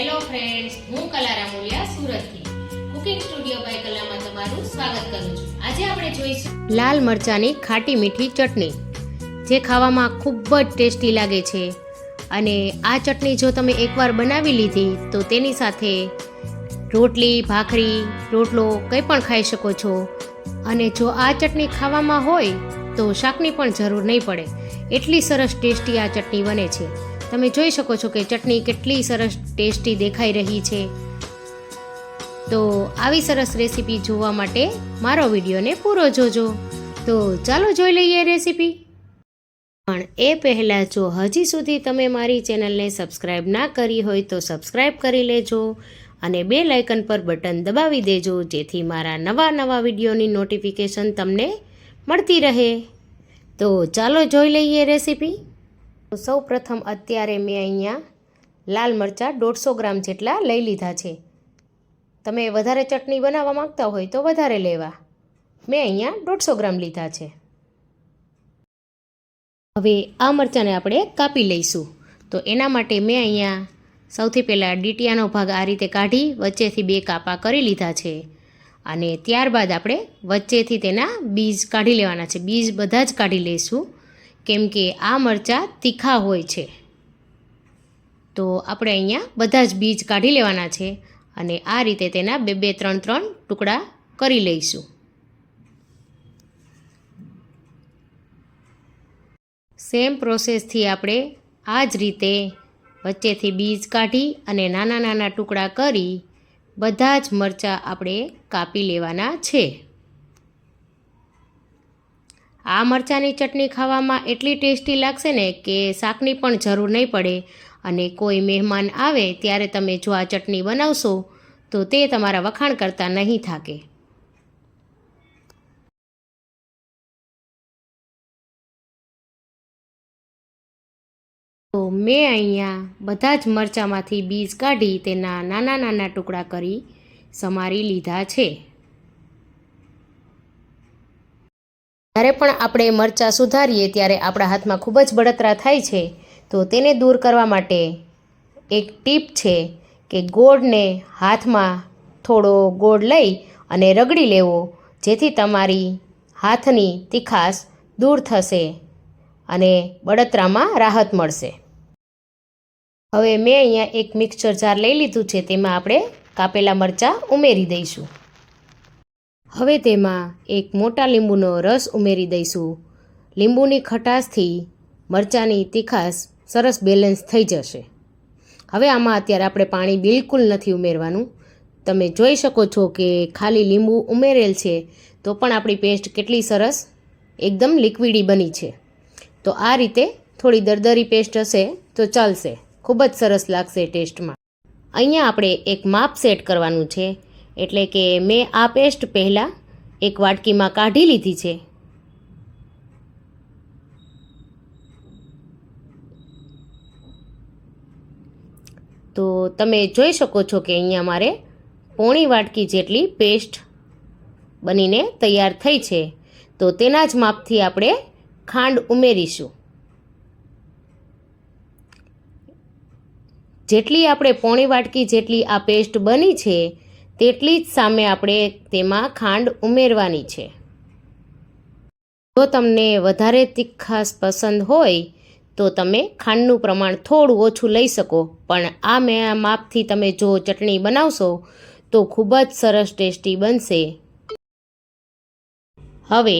Hello friends, હું કલા રામોલિયા સુરતથી કુકિંગ સ્ટુડિયો બાય કલામાં તમારું સ્વાગત કરું છું. આજે આપણે જોઈશું લાલ મરચાંની ખાટી મીઠી ચટણી, જે ખાવામાં ખૂબ જ ટેસ્ટી લાગે છે. અને આ ચટણી જો તમે એકવાર બનાવી લીધી તો તેની સાથે રોટલી, ભાખરી, રોટલો કંઈ પણ ખાઈ શકો છો. અને જો આ ચટણી ખાવામાં હોય તો શાકની પણ જરૂર નહીં પડે, એટલી સરસ ટેસ્ટી આ ચટણી બને છે. તમે જોઈ શકો છો કે ચટણી કેટલી સરસ ટેસ્ટી દેખાઈ રહી છે. તો આવી સરસ રેસીપી જોવા માટે મારો વિડીયોને પૂરો જોજો. તો ચાલો જોઈ લઈએ રેસીપી. પણ એ પહેલાં જો હજી સુધી તમે મારી ચેનલને સબસ્ક્રાઈબ ના કરી હોય તો સબસ્ક્રાઈબ કરી લેજો અને બેલ આઇકન પર બટન દબાવી દેજો, જેથી મારા નવા વિડીયોની નોટિફિકેશન તમને મળતી રહે. તો ચાલો જોઈ લઈએ રેસીપી. સૌ પ્રથમ અત્યારે મેં અહીંયા લાલ મરચાં 150 ગ્રામ જેટલા લઈ લીધા છે. તમે વધારે ચટણી બનાવવા માંગતા હોય તો વધારે લેવા. મેં અહીંયા 150 ગ્રામ લીધા છે. હવે આ મરચાંને આપણે કાપી લઈશું. તો એના માટે મેં અહીંયા સૌથી પહેલાં ડીટીયાનો ભાગ આ રીતે કાઢી વચ્ચેથી 2 કાપા કરી લીધા છે. અને ત્યારબાદ આપણે વચ્ચેથી તેના બીજ કાઢી લેવાના છે. બીજ બધા જ કાઢી લઈશું, કેમ કે આ મરચાં તીખા હોય છે. તો આપણે અહીંયા બધા જ બીજ કાઢી લેવાના છે અને આ રીતે તેના 2-3 ટુકડા કરી લઈશું. સેમ પ્રોસેસથી આપણે આ જ રીતે વચ્ચેથી બીજ કાઢી અને નાના ટુકડા કરી બધા જ મરચાં આપણે કાપી લેવાના છે. આ મરચાંની ચટણી ખાવામાં એટલી ટેસ્ટી લાગશે ને કે શાકની પણ જરૂર નહીં પડે. અને કોઈ મહેમાન આવે ત્યારે તમે જો આ ચટણી બનાવશો તો તે તમારા વખાણ કરતા નહીં થાકે. તો મેં અહીંયા બધા જ મરચાંમાંથી બીજ કાઢી તેના નાના ટુકડા કરી સમારી લીધા છે. જ્યારે પણ આપણે મરચાં સુધારીએ ત્યારે આપણા હાથમાં ખૂબ જ બળતરા થાય છે. તો તેને દૂર કરવા માટે એક ટીપ છે કે ગોળને હાથમાં થોડો ગોળ લઈ અને રગડી લેવો, જેથી તમારી હાથની તીખાશ દૂર થશે અને બળતરામાં રાહત મળશે. હવે મેં અહીંયા એક મિક્સર જાર લઈ લીધું છે, તેમાં આપણે કાપેલા મરચાં ઉમેરી દઈશું. હવે તેમાં એક મોટા લીંબુનો રસ ઉમેરી દઈશું. લીંબુની ખટાશથી મરચાંની તીખાશ સરસ બેલેન્સ થઈ જશે. હવે આમાં અત્યારે આપણે પાણી બિલકુલ નથી ઉમેરવાનું. તમે જોઈ શકો છો કે ખાલી લીંબુ ઉમેરેલ છે તો પણ આપણી પેસ્ટ કેટલી સરસ એકદમ લિક્વિડી બની છે. તો આ રીતે થોડી દરદરી પેસ્ટ હશે તો ચાલશે, ખૂબ જ સરસ લાગશે ટેસ્ટમાં. અહીંયા આપણે એક માપ સેટ કરવાનું છે, એટલે કે મેં આ પેસ્ટ પહેલાં એક વાટકીમાં કાઢી લીધી છે. તો તમે જોઈ શકો છો કે અહીંયા મારે પોણી વાટકી જેટલી પેસ્ટ બનીને તૈયાર થઈ છે. તો તેના જ માપથી આપણે ખાંડ ઉમેરીશું. જેટલી આપણે પોણી વાટકી જેટલી આ પેસ્ટ બની છે તેટલી જ સામે આપણે તેમાં ખાંડ ઉમેરવાની છે. જો તમને વધારે તીખાશ પસંદ હોય તો તમે ખાંડનું પ્રમાણ થોડું ઓછું લઈ શકો, પણ આ મેં માપથી તમે જો ચટણી બનાવશો તો ખૂબ જ સરસ ટેસ્ટી બનશે. હવે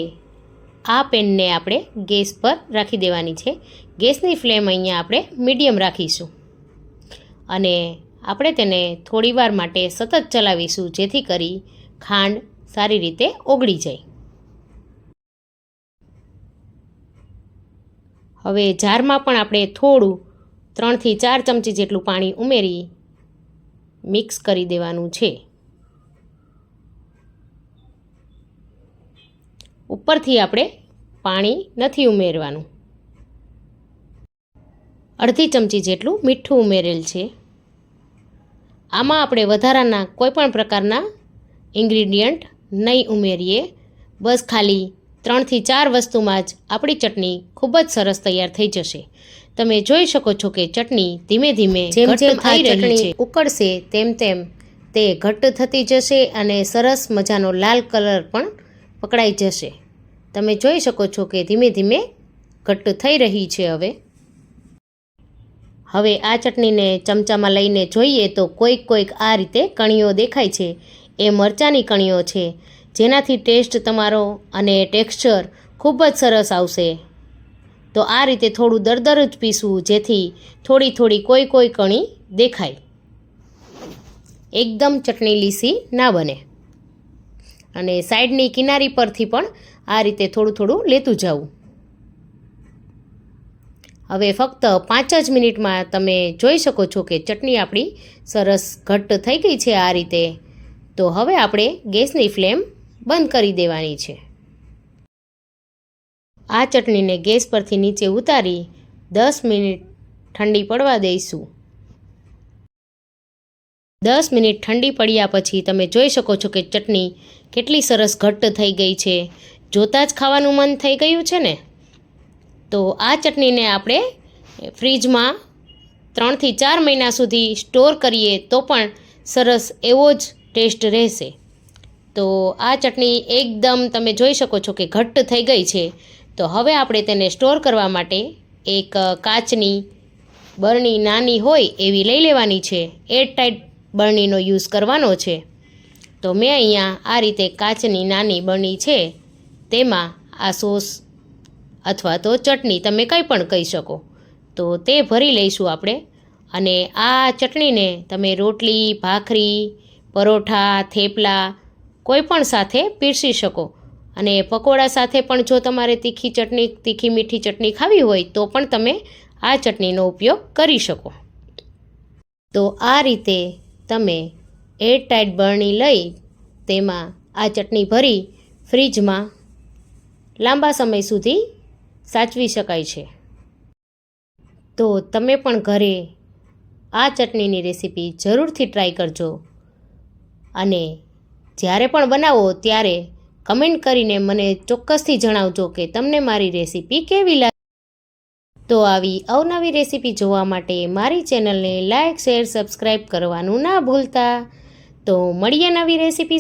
આ પેનને આપણે ગેસ પર રાખી દેવાની છે. ગેસની ફ્લેમ અહીંયા આપણે મીડિયમ રાખીશું અને આપણે તેને થોડીવાર માટે સતત ચલાવીશું, જેથી કરી ખાંડ સારી રીતે ઓગળી જાય. હવે જારમાં પણ આપણે થોડું 3-4 ચમચી જેટલું પાણી ઉમેરી મિક્સ કરી દેવાનું છે. ઉપરથી આપણે પાણી નથી ઉમેરવાનું. અડધી ચમચી જેટલું મીઠું ઉમેરેલ છે. આમાં આપણે વધારાના કોઈ પણ પ્રકારના ઇન્ગ્રીડિયન્ટ નહીં ઉમેરીએ. બસ ખાલી 3થી 4 વસ્તુમાં જ આપણી ચટણી ખૂબ જ સરસ તૈયાર થઈ જશે. તમે જોઈ શકો છો કે ચટણી ધીમે ધીમે જેમ જેમ આ ચટણી ઉકળશે તેમ તેમ તે ઘટ્ટ થતી જશે અને સરસ મજાનો લાલ કલર પણ પકડાઈ જશે. તમે જોઈ શકો છો કે ધીમે ધીમે ઘટ્ટ થઈ રહી છે. હવે આ ચટણીને ચમચામાં લઈને જોઈએ તો કોઈક આ રીતે કણીઓ દેખાય છે. એ મરચાંની કણીઓ છે, જેનાથી ટેસ્ટ તમારો અને ટેક્સચર ખૂબ જ સરસ આવશે. તો આ રીતે થોડું દરદર જ પીસવું, જેથી થોડી કોઈ કણી દેખાય. એકદમ ચટણી લીસી ના બને. અને સાઈડની કિનારી પરથી પણ આ રીતે થોડું લેતું જવું. હવે ફક્ત 5 જ મિનિટમાં તમે જોઈ શકો છો કે ચટણી આપણી સરસ ઘટ્ટ થઈ ગઈ છે આ રીતે. તો હવે આપણે ગેસની ફ્લેમ બંધ કરી દેવાની છે. આ ચટણીને ગેસ પરથી નીચે ઉતારી 10 મિનિટ ઠંડી પડવા દઈશું. 10 મિનિટ ઠંડી પડ્યા પછી તમે જોઈ શકો છો કે ચટણી કેટલી સરસ ઘટ્ટ થઈ ગઈ છે. જોતાં જ ખાવાનું મન થઈ ગયું છે ને. તો આ ચટણીને આપણે ફ્રીજમાં 3થી 4 મહિના સુધી સ્ટોર કરીએ તો પણ સરસ એવો જ ટેસ્ટ રહેશે. તો આ ચટણી એકદમ તમે જોઈ શકો છો કે ઘટ્ટ થઈ ગઈ છે. તો હવે આપણે તેને સ્ટોર કરવા માટે એક કાચની બરણી નાની હોય એવી લઈ લેવાની છે. એરટાઈટ બરણીનો યુઝ કરવાનો છે. તો મેં અહીંયા આ રીતે કાચની નાની બરણી છે, તેમાં આ સોસ અથવા તો ચટણી તમે કંઈ પણ કહી શકો, તો તે ભરી લઈશું આપણે. અને આ ચટણીને તમે રોટલી, ભાખરી, પરોઠા, થેપલા કોઈ પણ સાથે પીરસી શકો. અને પકોડા સાથે પણ જો તમારે તીખી મીઠી ચટણી ખાવી હોય તો પણ તમે આ ચટણીનો ઉપયોગ કરી શકો. તો આ રીતે તમે એરટાઈટ બરણી લઈ તેમાં આ ચટણી ભરી ફ્રીજમાં લાંબા સમય સુધી સાચવી શકાય છે. તો તમે પણ ઘરે આ ચટણીની રેસીપી જરૂરથી ટ્રાય કરજો. અને જ્યારે પણ બનાવો ત્યારે કમેન્ટ કરીને મને ચોક્કસથી જણાવજો કે તમને મારી રેસીપી કેવી લાગી. તો આવી અવનવી રેસીપી જોવા માટે મારી ચેનલને લાઇક, શેર, સબસ્ક્રાઈબ કરવાનું ના ભૂલતા. તો મળીએ નવી રેસીપી.